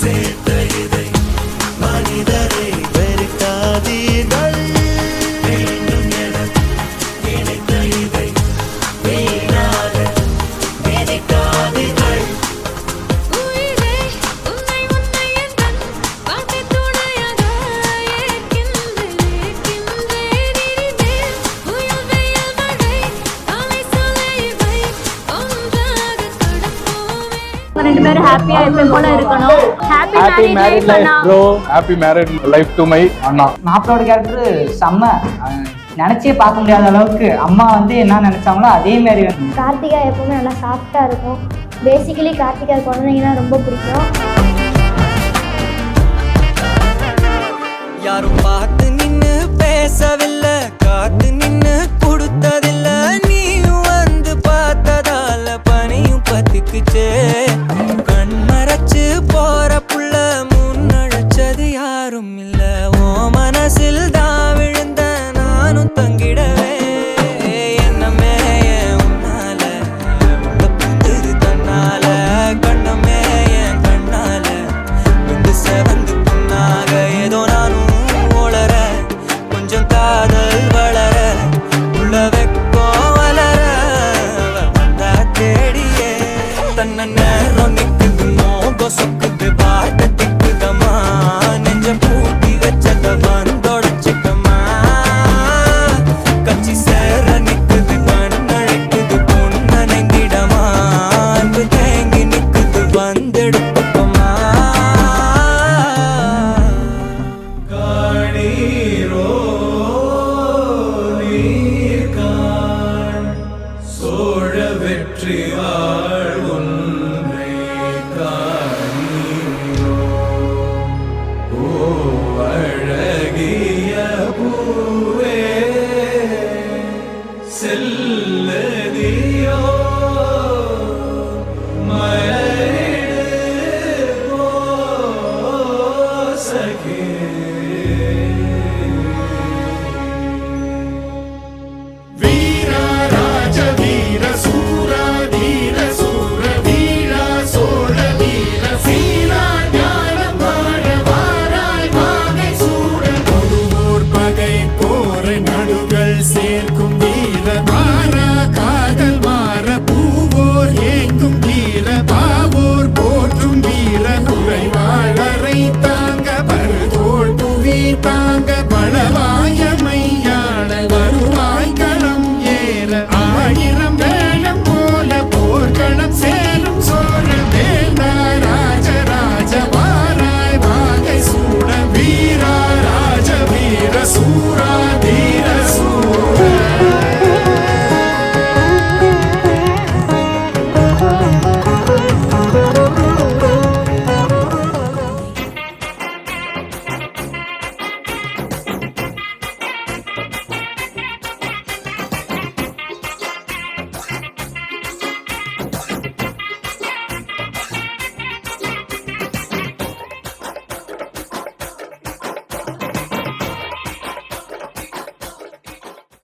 சேர்த்த இதை மனிதரை வெறுக்காதீர்கள். வேண்டும் என நினைத்த இதை வீணாக நினைக்காதீர்கள். ரெண்டு பேரும் ஹாப்பியா எப்பவும் போல இருக்கணும். Happy married life bro. Happy married life to my அண்ணா. மாப்பிளோட கேரக்டர் செம்ம, நினைச்சே பார்க்க முடியாத அளவுக்கு அம்மா வந்து என்ன நினைச்சாங்களோ அதே மாதிரி. கார்த்திகா எப்பவுமே நல்லா சாஃப்டா இருக்கும். பேசிக்கலி கார்த்திகா குழந்தைங்கன்னா ரொம்ப பிடிக்கும். யாரும் பார்த்து நின்னு பேசவில்லை, காத்து நின்னு கொடுத்ததில்ல. நீ வந்து பார்த்ததால பனியும் பத்திக்குச்சே. கண் மறைச்சு போற புள்ள முன்னழைச்சது யாரும் இல்ல. ஓ மனசில் தான் விழுந்த நானும் தங்கிடவே. என்னமே உன்னால புத்துது தன்னால. கண்ணமே என் கண்ணால வந்து செவந்து புண்ணாக. ஏதோ நானும் ஓளர கொஞ்சம் காதல் வளர உள்ள வெக்கோ வளர வந்தா தேடியே. தன்ன நேரம் நிக்குது மோக சொக்குது பாட்ட திக்குதமா. நெஞ்ச பூட்டி வச்சத வந்தொடச்சுக்கமா. கச்சி சேர நிக்குது கண்ணழைக்குது பொண்ண நெங்கிடமா. அன்பு தேங்கி நிக்குது வந்தெடுத்துக்கமா. காணீரோ நீர்காண் சோழ வெற்றி வாழ் ஒன்றை காணீரோ. ஓ அழகிய பூவே செல்லதியோ மலரிடு போ சகே. வீரா ராஜ வீர சூரா தீர சூர வீரா சோழ வீர சீரா ஞானம் வாழ வாராய் வாகை சூட. கொடுவோர் பகை போர நடுகள் சேர்க்கும் வீர மாறா காதல் மாற பூவோர் ஏங்கும் வீர பாவோர் போற்றும் வீர குறைவாழரை தாங்க பருதோள் புவி தாங்க பலவாய